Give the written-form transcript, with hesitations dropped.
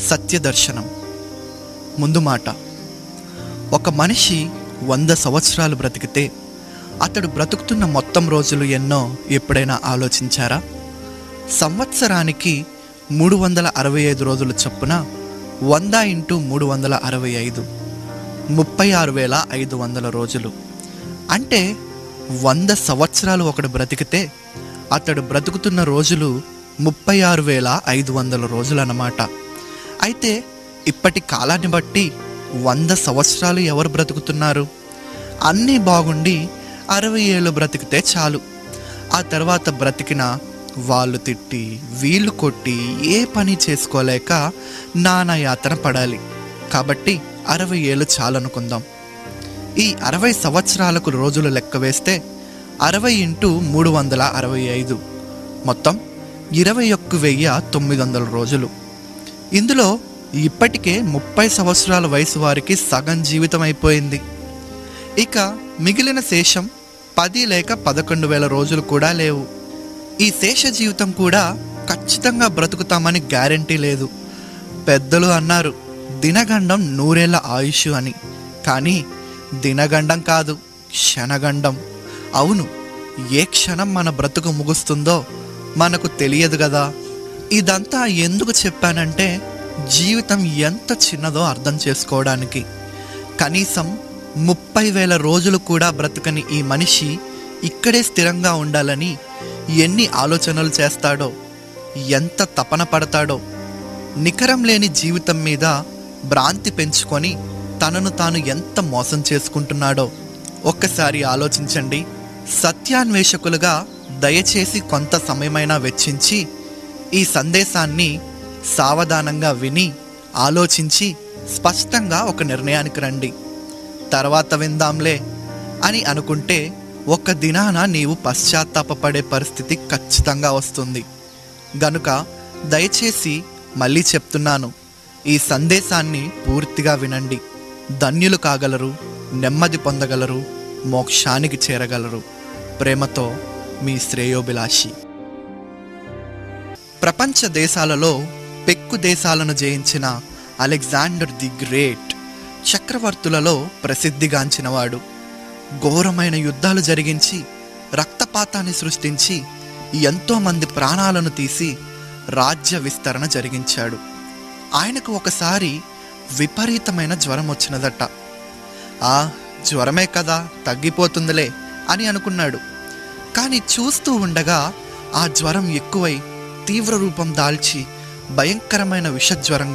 సత్యదర్శనం. ముందు మాట, ఒక మనిషి 100 సంవత్సరాలు బ్రతికితే అతడు బ్రతుకుతున్న మొత్తం రోజులు ఎన్నో ఎప్పుడైనా ఆలోచించారా? సంవత్సరానికి 365 రోజులు చొప్పున 100 × 365 36,500 రోజులు. అంటే 100 సంవత్సరాలు ఒకడు బ్రతికితే అతడు బ్రతుకుతున్న రోజులు 36,500 రోజులు అన్నమాట. అయితే ఇప్పటి కాలాన్ని బట్టి 100 సంవత్సరాలు ఎవరు బ్రతుకుతున్నారు? అన్నీ బాగుండి 60 ఏళ్ళు బ్రతికితే చాలు. ఆ తర్వాత బ్రతికిన వాళ్ళు తిట్టి వీళ్ళు కొట్టి ఏ పని చేసుకోలేక నానాయాతన పడాలి. కాబట్టి 60 ఏళ్ళు చాలనుకుందాం. ఈ 60 సంవత్సరాలకు రోజులు లెక్క వేస్తే 60 × 365 మొత్తం 21,900 రోజులు. ఇందులో ఇప్పటికే 30 సంవత్సరాల వయసు వారికి సగం జీవితం అయిపోయింది. ఇక మిగిలిన శేషం 10 లేక 11,000 రోజులు కూడా లేవు. ఈ శేష జీవితం కూడా ఖచ్చితంగా బ్రతుకుతామని గ్యారెంటీ లేదు. పెద్దలు అన్నారు దినగండం 100 ఏళ్ల ఆయుష్ అని. కానీ దినగండం కాదు, క్షణగండం. అవును, ఏ క్షణం మన బ్రతుకు ముగుస్తుందో మనకు తెలియదు కదా. ఇదంతా ఎందుకు చెప్పానంటే జీవితం ఎంత చిన్నదో అర్థం చేసుకోవడానికి. కనీసం 30,000 రోజులు కూడా బ్రతకని ఈ మనిషి ఇక్కడే స్థిరంగా ఉండాలని ఎన్ని ఆలోచనలు చేస్తాడో, ఎంత తపన పడతాడో. నికరం లేని జీవితం మీద భ్రాంతి పెంచుకొని తనను తాను ఎంత మోసం చేసుకుంటున్నాడో ఒక్కసారి ఆలోచించండి. సత్యాన్వేషకులుగా దయచేసి కొంత సమయమైనా వెచ్చించి ఈ సందేశాన్ని సావధానంగా విని ఆలోచించి స్పష్టంగా ఒక నిర్ణయానికి రండి. తర్వాత విందాంలే అని అనుకుంటే ఒక్క దినాన నీవు పశ్చాత్తాపపడే పరిస్థితి ఖచ్చితంగా వస్తుంది. గనుక దయచేసి మళ్ళీ చెప్తున్నాను, ఈ సందేశాన్ని పూర్తిగా వినండి. ధన్యులు కాగలరు, నెమ్మది పొందగలరు, మోక్షానికి చేరగలరు. ప్రేమతో మీ శ్రేయోభిలాషి. ప్రపంచ దేశాలలో పెక్కు దేశాలను జయించిన అలెగ్జాండర్ ది గ్రేట్ చక్రవర్తులలో ప్రసిద్ధిగాంచినవాడు. ఘోరమైన యుద్ధాలు జరిగించి రక్తపాతాన్ని సృష్టించి ఎంతోమంది ప్రాణాలను తీసి రాజ్య విస్తరణ జరిగించాడు. ఆయనకు ఒకసారి విపరీతమైన జ్వరం వచ్చినదట. జ్వరమే కదా, తగ్గిపోతుందిలే అని అనుకున్నాడు. కానీ చూస్తూ ఉండగా ఆ జ్వరం ఎక్కువై తీవ్ర రూపం దాల్చి భయంకరమైన విషజ్వరం